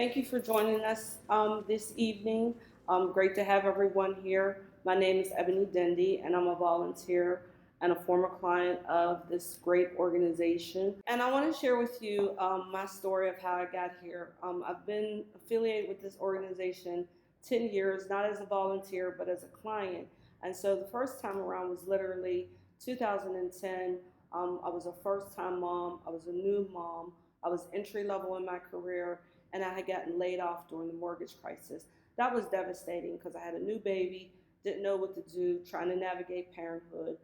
Thank you for joining us this evening. Great to have everyone here. My name is Ebony Dendy, and I'm a volunteer and a former client of this great organization. And I want to share with you my story of how I got here. I've been affiliated with this organization 10 years, not as a volunteer, but as a client. And so the first time around was literally 2010. I was a first time mom, I was a new mom, I was entry level in my career, and I had gotten laid off during the mortgage crisis. That was devastating because I had a new baby, didn't know what to do, trying to navigate parenthood,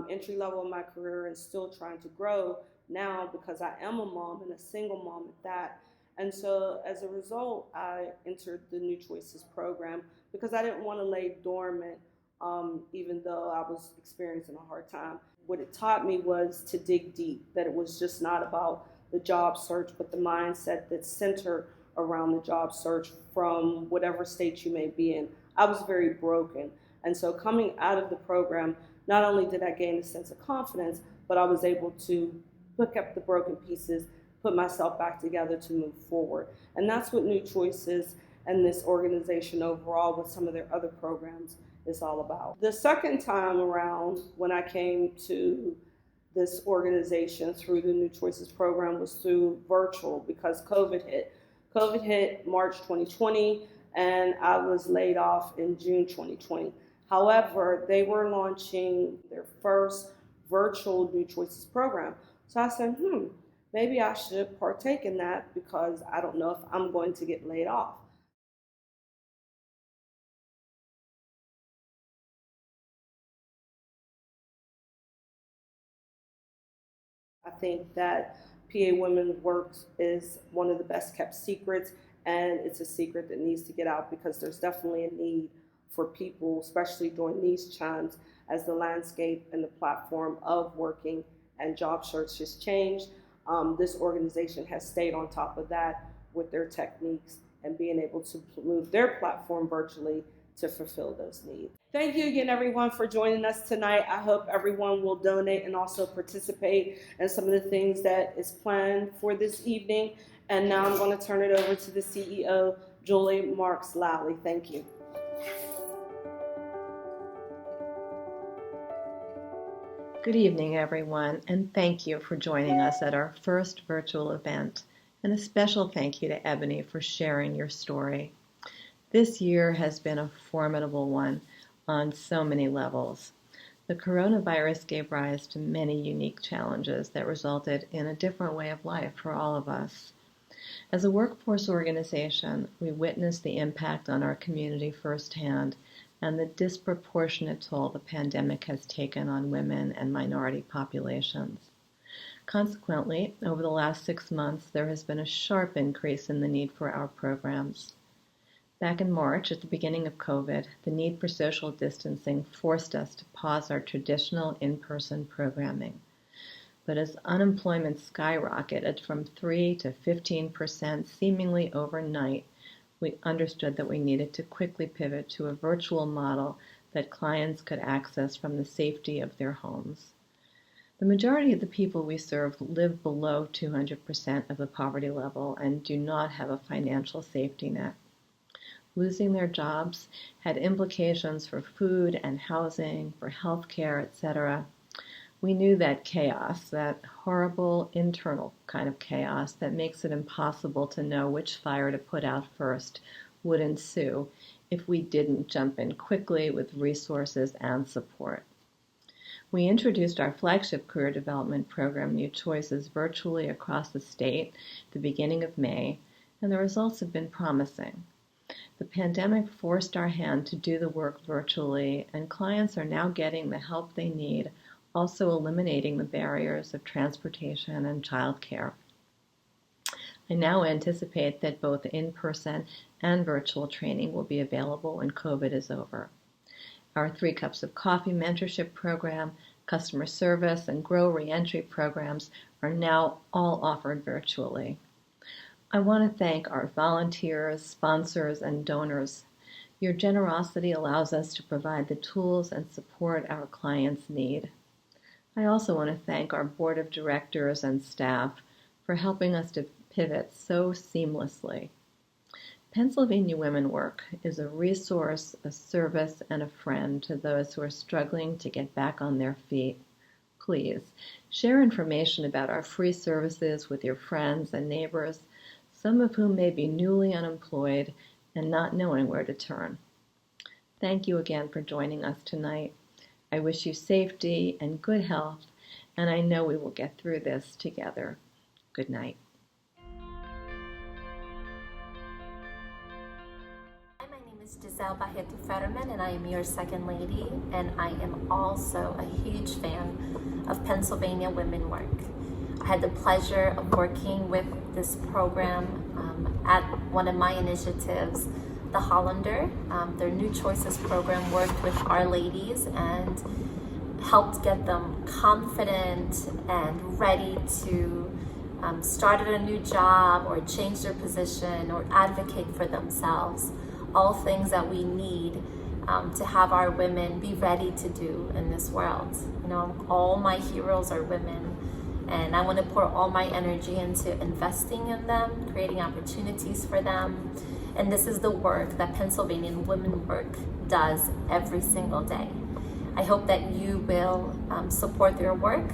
entry level in my career, and still trying to grow now because I am a mom and a single mom at that. And so as a result, I entered the New Choices program because I didn't want to lay dormant, even though I was experiencing a hard time. What it taught me was to dig deep, that it was just not about the job search, but the mindset that's centered around the job search from whatever state you may be in. I was very broken. And so coming out of the program, not only did I gain a sense of confidence, but I was able to pick up the broken pieces, put myself back together to move forward. And that's what New Choices and this organization overall with some of their other programs is all about. The second time around when I came to this organization through the New Choices program was through virtual because COVID hit. COVID hit March 2020 and I was laid off in June 2020. However, they were launching their first virtual New Choices program. So I said, maybe I should partake in that because I don't know if I'm going to get laid off. I think that PA Women's Works is one of the best kept secrets, and it's a secret that needs to get out because there's definitely a need for people, especially during these times as the landscape and the platform of working and job search has changed. This organization has stayed on top of that with their techniques and being able to move their platform virtually to fulfill those needs. Thank you again, everyone, for joining us tonight. I hope everyone will donate and also participate in some of the things that is planned for this evening. And now I'm going to turn it over to the CEO, Julie Marks Lally. Thank you. Good evening, everyone, and thank you for joining us at our first virtual event. And a special thank you to Ebony for sharing your story. This year has been a formidable one on so many levels. The coronavirus gave rise to many unique challenges that resulted in a different way of life for all of us. As a workforce organization, we witnessed the impact on our community firsthand and the disproportionate toll the pandemic has taken on women and minority populations. Consequently, over the last 6 months, there has been a sharp increase in the need for our programs. Back in March, at the beginning of COVID, the need for social distancing forced us to pause our traditional in-person programming. But as unemployment skyrocketed from 3 to 15% seemingly overnight, we understood that we needed to quickly pivot to a virtual model that clients could access from the safety of their homes. The majority of the people we serve live below 200% of the poverty level and do not have a financial safety net. Losing their jobs had implications for food and housing, for health care, etc. We knew that chaos, that horrible internal kind of chaos that makes it impossible to know which fire to put out first, would ensue if we didn't jump in quickly with resources and support. We introduced our flagship career development program, New Choices, virtually across the state at the beginning of May, and the results have been promising. The pandemic forced our hand to do the work virtually, and clients are now getting the help they need, also eliminating the barriers of transportation and childcare. I now anticipate that both in-person and virtual training will be available when COVID is over. Our 3 Cups of Coffee mentorship program, customer service, and Grow Reentry programs are now all offered virtually. I want to thank our volunteers, sponsors, and donors. Your generosity allows us to provide the tools and support our clients need. I also want to thank our board of directors and staff for helping us to pivot so seamlessly. Pennsylvania Women Work is a resource, a service, and a friend to those who are struggling to get back on their feet. Please share information about our free services with your friends and neighbors, some of whom may be newly unemployed and not knowing where to turn. Thank you again for joining us tonight. I wish you safety and good health, and I know we will get through this together. Good night. Hi, my name is Giselle Barreto Fetterman, and I am your second lady, and I am also a huge fan of Pennsylvania Women Work. I had the pleasure of working with this program at one of my initiatives, the Hollander. Their New Choices program worked with our ladies and helped get them confident and ready to start at a new job or change their position or advocate for themselves. All things that we need to have our women be ready to do in this world. You know, all my heroes are women, and I want to pour all my energy into investing in them, creating opportunities for them. And this is the work that Pennsylvania Women Work does every single day. I hope that you will support their work.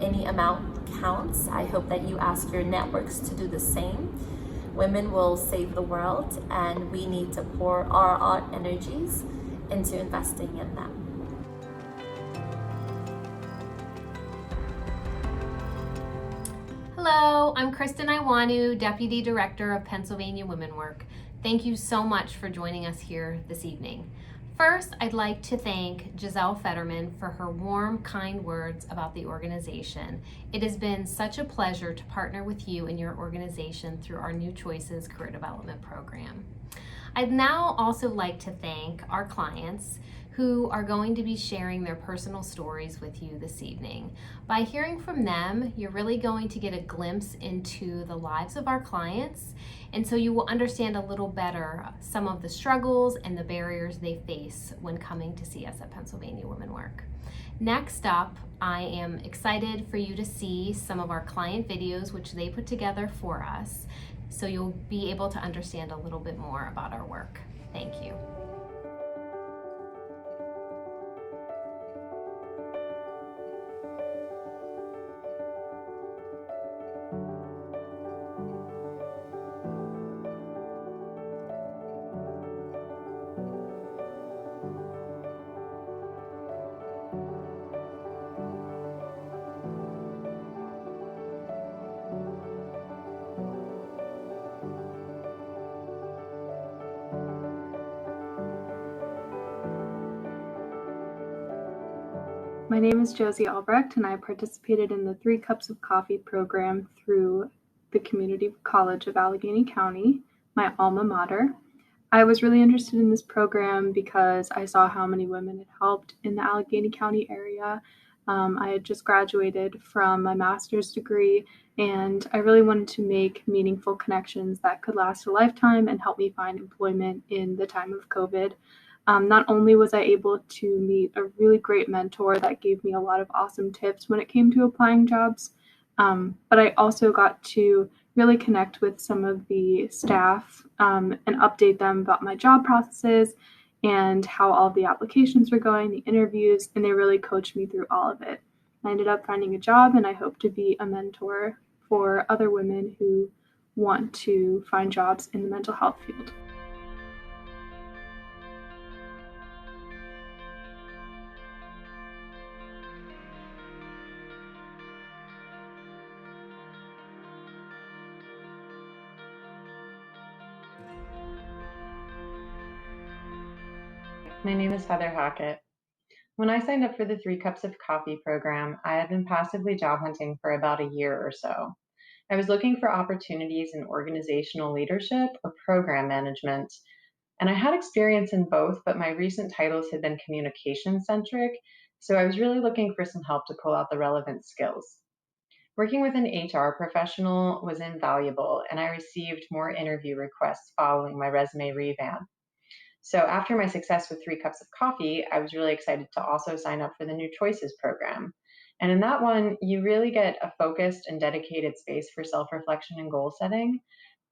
Any amount counts. I hope that you ask your networks to do the same. Women will save the world, and we need to pour our energies into investing in them. Hello, I'm Kristen Iwanu, Deputy Director of Pennsylvania Women Work. Thank you so much for joining us here this evening. First, I'd like to thank Giselle Fetterman for her warm, kind words about the organization. It has been such a pleasure to partner with you and your organization through our New Choices Career Development Program. I'd now also like to thank our clients who are going to be sharing their personal stories with you this evening. By hearing from them, you're really going to get a glimpse into the lives of our clients, and so you will understand a little better some of the struggles and the barriers they face when coming to see us at Pennsylvania Women Work. Next up, I am excited for you to see some of our client videos which they put together for us, so you'll be able to understand a little bit more about our work. Thank you. My name is Josie Albrecht, and I participated in the 3 Cups of Coffee program through the Community College of Allegheny County, my alma mater. I was really interested in this program because I saw how many women it helped in the Allegheny County area. I had just graduated from my master's degree, and I really wanted to make meaningful connections that could last a lifetime and help me find employment in the time of COVID. Not only was I able to meet a really great mentor that gave me a lot of awesome tips when it came to applying jobs, but I also got to really connect with some of the staff and update them about my job processes and how all of the applications were going, the interviews, and they really coached me through all of it. I ended up finding a job, and I hope to be a mentor for other women who want to find jobs in the mental health field. My name is Heather Hackett. When I signed up for the 3 Cups of Coffee program, I had been passively job hunting for about a year or so. I was looking for opportunities in organizational leadership or program management, and I had experience in both, but my recent titles had been communication centric, so I was really looking for some help to pull out the relevant skills. Working with an HR professional was invaluable, and I received more interview requests following my resume revamp. So after my success with 3 Cups of Coffee, I was really excited to also sign up for the New Choices program. And in that one, you really get a focused and dedicated space for self-reflection and goal setting,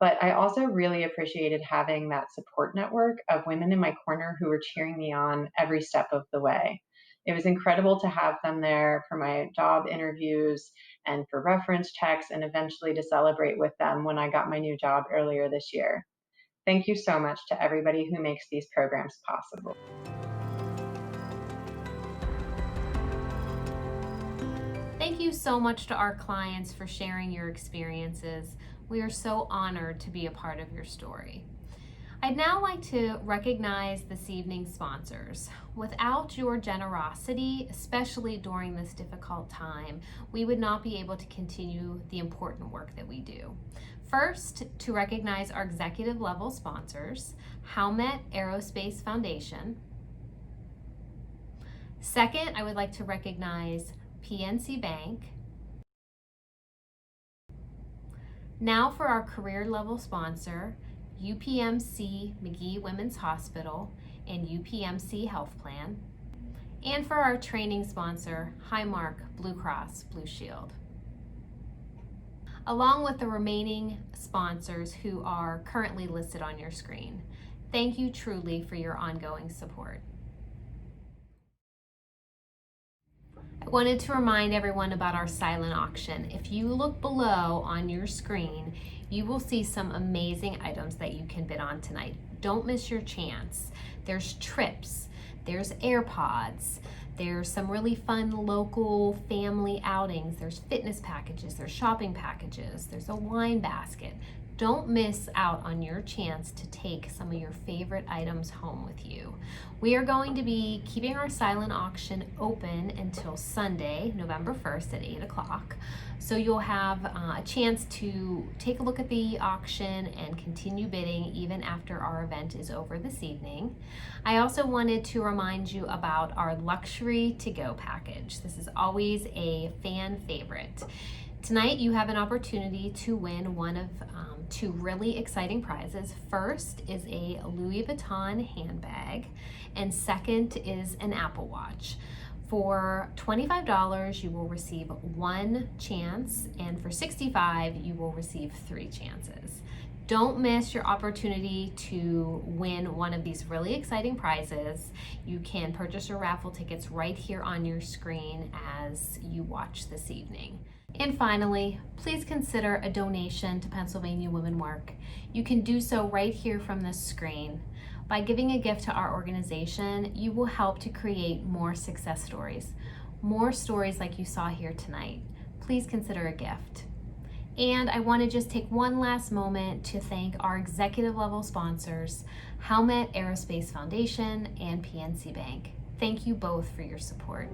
But I also really appreciated having that support network of women in my corner who were cheering me on every step of the way. It was incredible to have them there for my job interviews and for reference checks, and eventually to celebrate with them when I got my new job earlier this year. Thank you so much to everybody who makes these programs possible. Thank you so much to our clients for sharing your experiences. We are so honored to be a part of your story. I'd now like to recognize this evening's sponsors. Without your generosity, especially during this difficult time, we would not be able to continue the important work that we do. First, to recognize our executive level sponsors, Howmet Aerospace Foundation. Second, I would like to recognize PNC Bank. Now for our career level sponsor, UPMC McGee Women's Hospital and UPMC Health Plan. And for our training sponsor, Highmark Blue Cross Blue Shield. Along with the remaining sponsors who are currently listed on your screen. Thank you truly for your ongoing support. I wanted to remind everyone about our silent auction. If you look below on your screen, you will see some amazing items that you can bid on tonight. Don't miss your chance. There's trips, there's AirPods, there's some really fun local family outings, there's fitness packages, there's shopping packages, there's a wine basket. Don't miss out on your chance to take some of your favorite items home with you. We are going to be keeping our silent auction open until Sunday, November 1st at 8 o'clock. So you'll have a chance to take a look at the auction and continue bidding even after our event is over this evening. I also wanted to remind you about our luxury to-go package. This is always a fan favorite. Tonight you have an opportunity to win one of two really exciting prizes. First is a Louis Vuitton handbag, and second is an Apple Watch. For $25, you will receive one chance, and for $65, you will receive 3 chances. Don't miss your opportunity to win one of these really exciting prizes. You can purchase your raffle tickets right here on your screen as you watch this evening. And finally, please consider a donation to Pennsylvania Women Work. You can do so right here from this screen. By giving a gift to our organization, you will help to create more success stories, more stories like you saw here tonight. Please consider a gift. And I want to just take one last moment to thank our executive level sponsors, Howmet Aerospace Foundation and PNC Bank. Thank you both for your support.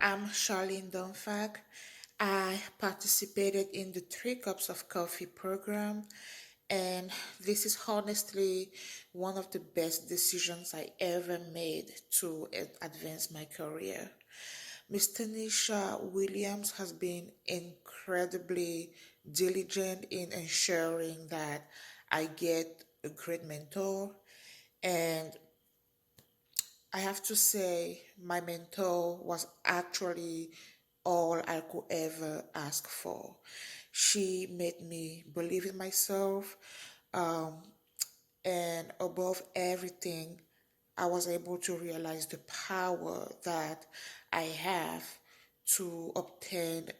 I'm Charlene Donfag. I participated in the 3 Cups of Coffee program, and this is honestly one of the best decisions I ever made to advance my career. Ms. Tanisha Williams has been incredibly diligent in ensuring that I get a great mentor, and I have to say, my mentor was actually all I could ever ask for. She made me believe in myself, um, and above everything, I was able to realize the power that I have to obtain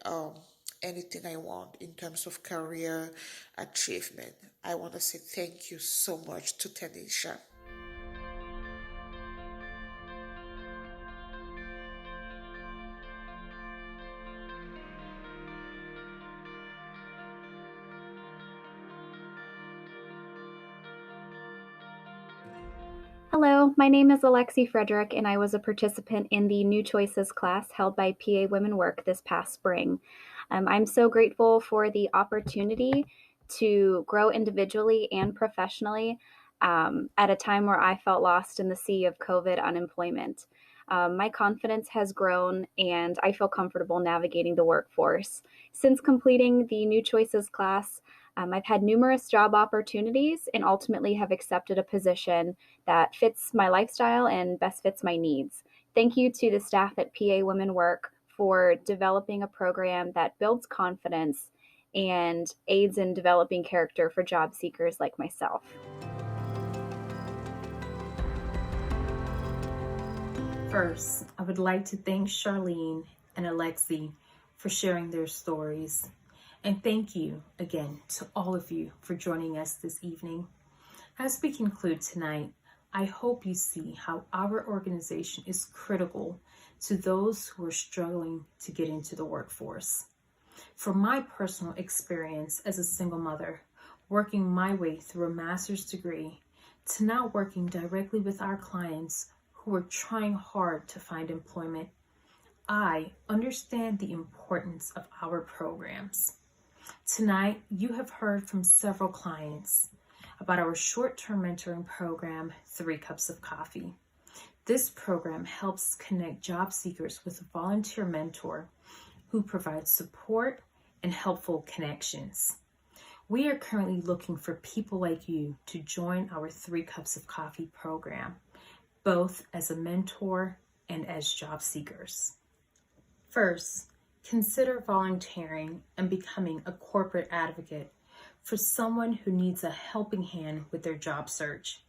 anything I want in terms of career achievement. I want to say thank you so much to Tanisha. Hello, my name is Alexi Frederick, and I was a participant in the New Choices class held by PA Women Work this past spring. I'm so grateful for the opportunity to grow individually and professionally at a time where I felt lost in the sea of COVID unemployment. My confidence has grown and I feel comfortable navigating the workforce. Since completing the New Choices class, I've had numerous job opportunities and ultimately have accepted a position that fits my lifestyle and best fits my needs. Thank you to the staff at PA Women Work for developing a program that builds confidence and aids in developing character for job seekers like myself. First, I would like to thank Charlene and Alexi for sharing their stories. And thank you again to all of you for joining us this evening. As we conclude tonight, I hope you see how our organization is critical to those who are struggling to get into the workforce. From my personal experience as a single mother, working my way through a master's degree, to now working directly with our clients who are trying hard to find employment, I understand the importance of our programs. Tonight, you have heard from several clients about our short-term mentoring program, 3 Cups of Coffee. This program helps connect job seekers with a volunteer mentor who provides support and helpful connections. We are currently looking for people like you to join our 3 Cups of Coffee program, both as a mentor and as job seekers. First, consider volunteering and becoming a corporate advocate for someone who needs a helping hand with their job search.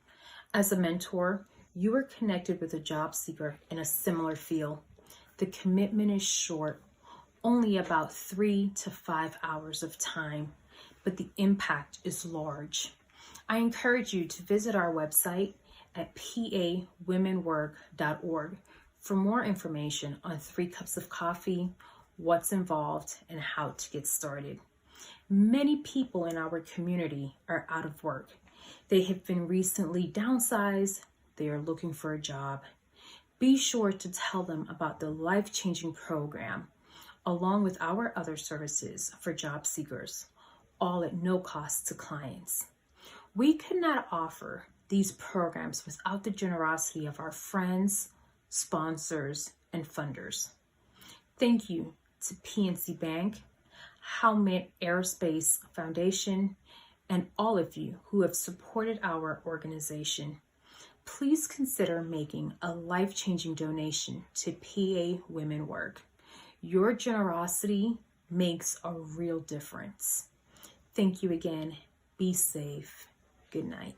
As a mentor, you are connected with a job seeker in a similar field. The commitment is short, only about 3 to 5 hours of time, but the impact is large. I encourage you to visit our website at pawomenwork.org for more information on 3 Cups of Coffee, what's involved, and how to get started. Many people in our community are out of work. They have been recently downsized. They are looking for a job. Be sure to tell them about the life-changing program, along with our other services for job seekers, all at no cost to clients. We could not offer these programs without the generosity of our friends, sponsors, and funders. Thank you to PNC Bank, Howmet Aerospace Foundation, and all of you who have supported our organization. Please consider making a life-changing donation to PA Women Work. Your generosity makes a real difference. Thank you again. Be safe. Good night.